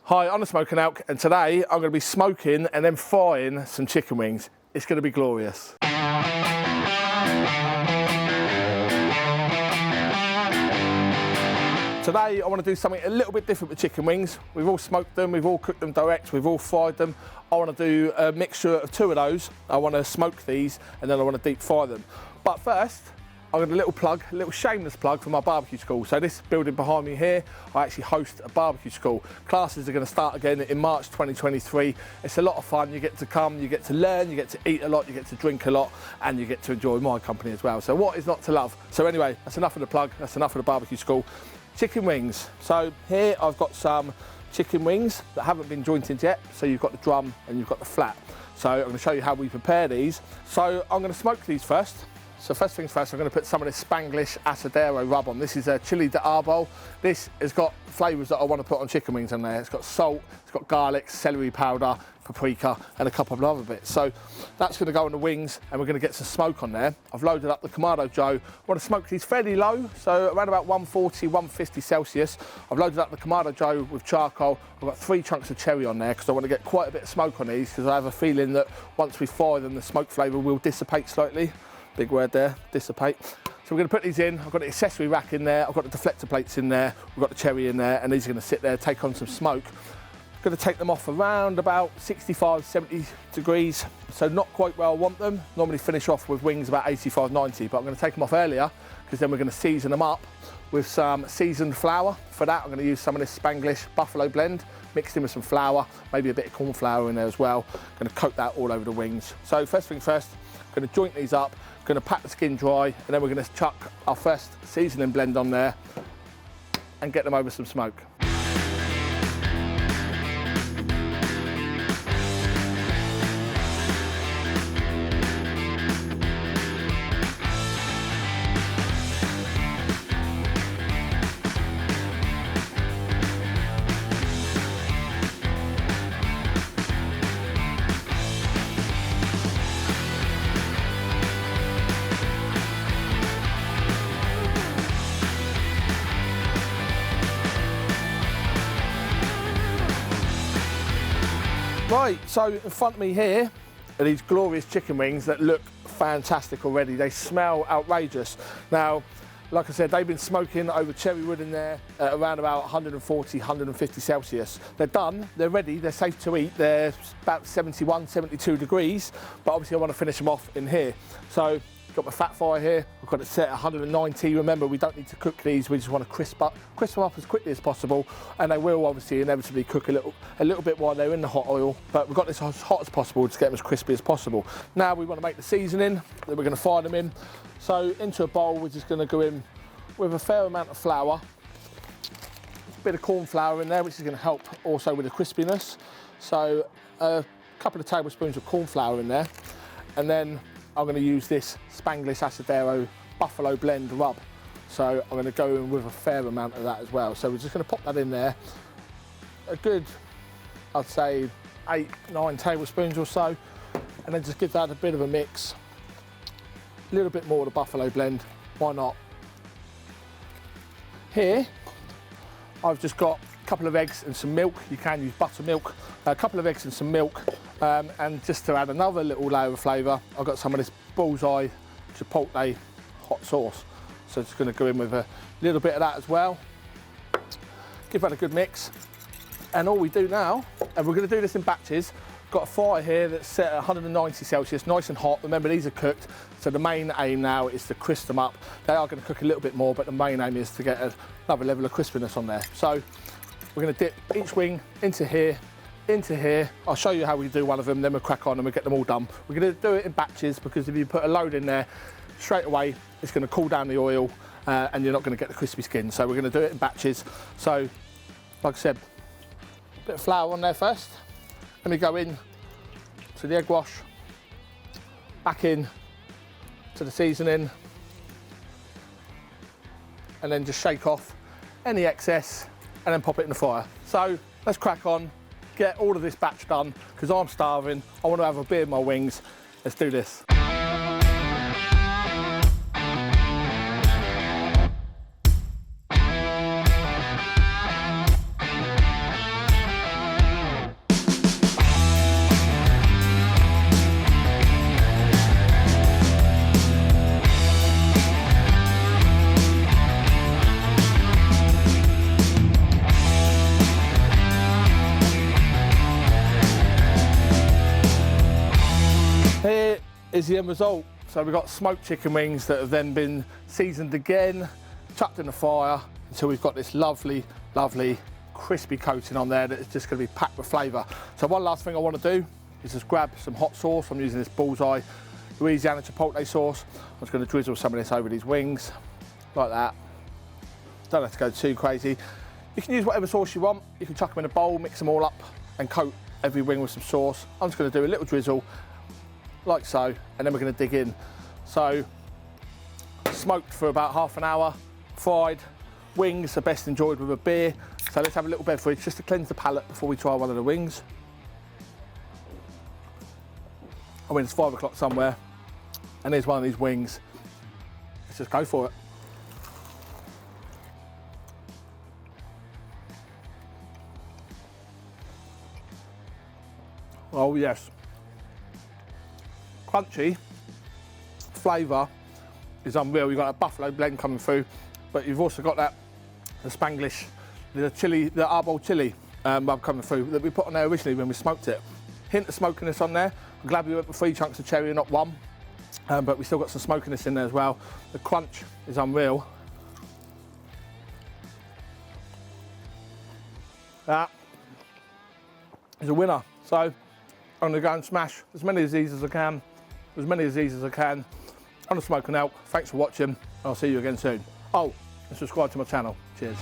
Hi, I'm the Smoking Elk, and today I'm going to be smoking and then frying some chicken wings. It's going to be glorious. Today I want to do something a little bit different with chicken wings. We've all smoked them, we've all cooked them direct, we've all fried them. I want to do a mixture of two of those. I want to smoke these and then I want to deep fry them. But first, I've got a little plug, a little shameless plug for my barbecue school. So this building behind me here, I actually host a barbecue school. Classes are going to start again in March 2023. It's a lot of fun. You get to come, you get to learn, you get to eat a lot, you get to drink a lot, and you get to enjoy my company as well. So what is not to love? So anyway, that's enough of the plug, that's enough of the barbecue school. Chicken wings. So here I've got some chicken wings that haven't been jointed yet. So you've got the drum and you've got the flat. So I'm going to show you how we prepare these. So I'm going to smoke these first. So first things first, I'm going to put some of this Spanglish Asadero rub on. This is a chili de arbol. This has got flavours that I want to put on chicken wings in there. It's got salt, it's got garlic, celery powder, paprika, and a couple of other bits. So that's going to go on the wings, and we're going to get some smoke on there. I've loaded up the Kamado Joe. I want to smoke these fairly low, so around about 140, 150 Celsius. I've loaded up the Kamado Joe with charcoal. I've got 3 chunks of cherry on there because I want to get quite a bit of smoke on these, because I have a feeling that once we fry them, the smoke flavour will dissipate slightly. Big word there, dissipate. So we're going to put these in. I've got the accessory rack in there, I've got the deflector plates in there, we've got the cherry in there, and these are going to sit there, take on some smoke. Going to take them off around about 65, 70 degrees, so not quite where I want them. Normally finish off with wings about 85, 90, but I'm going to take them off earlier, because then we're going to season them up with some seasoned flour. For that, I'm going to use some of this Spanglish Buffalo blend, mixed in with some flour, maybe a bit of corn flour in there as well. Going to coat that all over the wings. So first thing first, I'm going to joint these up, going to pat the skin dry, and then we're going to chuck our first seasoning blend on there and get them over some smoke. Right, so in front of me here are these glorious chicken wings that look fantastic already. They smell outrageous. Now, like I said, they've been smoking over cherry wood in there at around about 140, 150 Celsius. They're done, they're ready, they're safe to eat. They're about 71, 72 degrees, but obviously I want to finish them off in here. So, got my fat fire here, I've got it set at 190. Remember, we don't need to cook these, we just want to crisp them up as quickly as possible, and they will obviously inevitably cook a little bit while they're in the hot oil, but we've got this as hot as possible to get them as crispy as possible. Now we want to make the seasoning that we're going to fry them in. So into a bowl, we're just going to go in with a fair amount of flour, a bit of corn flour in there, which is going to help also with the crispiness. So a couple of tablespoons of corn flour in there, and then I'm going to use this Spanglish Asadero Buffalo blend rub. So I'm going to go in with a fair amount of that as well. So we're just going to pop that in there. A good, I'd say 8, 9 tablespoons or so. And then just give that a bit of a mix. A little bit more of the Buffalo blend, why not? Here, I've just got a couple of eggs and some milk. You can use buttermilk. A couple of eggs and some milk. And just to add another little layer of flavour, I've got some of this Bullseye Chipotle hot sauce. So just going to go in with a little bit of that as well. Give that a good mix. And all we do now, and we're going to do this in batches, got a fire here that's set at 190 Celsius, nice and hot. Remember, these are cooked, so the main aim now is to crisp them up. They are going to cook a little bit more, but the main aim is to get another level of crispiness on there. So we're going to dip each wing into here, I'll show you how we do one of them, then we'll crack on and we'll get them all done. We're going to do it in batches, because if you put a load in there, straight away it's going to cool down the oil and you're not going to get the crispy skin. So we're going to do it in batches. So, like I said, a bit of flour on there first. Then we go in to the egg wash, back in to the seasoning, and then just shake off any excess and then pop it in the fire. So let's crack on. Get all of this batch done, because I'm starving. I want to have a beer in my wings. Let's do this. is the end result. So we've got smoked chicken wings that have then been seasoned again, chucked in the fire until we've got this lovely, lovely crispy coating on there that is just going to be packed with flavour. So one last thing I want to do is just grab some hot sauce. I'm using this Bullseye Louisiana Chipotle sauce. I'm just going to drizzle some of this over these wings, like that. Don't have to go too crazy. You can use whatever sauce you want. You can chuck them in a bowl, mix them all up and coat every wing with some sauce. I'm just going to do a little drizzle, like so, and then we're going to dig in. So, smoked for about half an hour, fried. Wings are best enjoyed with a beer. So let's have a little beverage just to cleanse the palate before we try one of the wings. I mean, it's 5 o'clock somewhere, and here's one of these wings. Let's just go for it. Oh yes. Crunchy, flavour is unreal. You've got a buffalo blend coming through, but you've also got that, the Spanglish, the chili, the arbol chili rub coming through that we put on there originally when we smoked it. Hint of smokiness on there. I'm glad we went with 3 chunks of cherry and not 1, but we still got some smokiness in there as well. The crunch is unreal. That is a winner. So I'm going to go and smash as many of these as I can, on the Smoke and Elk. Thanks for watching. I'll see you again soon. Oh, and subscribe to my channel. Cheers.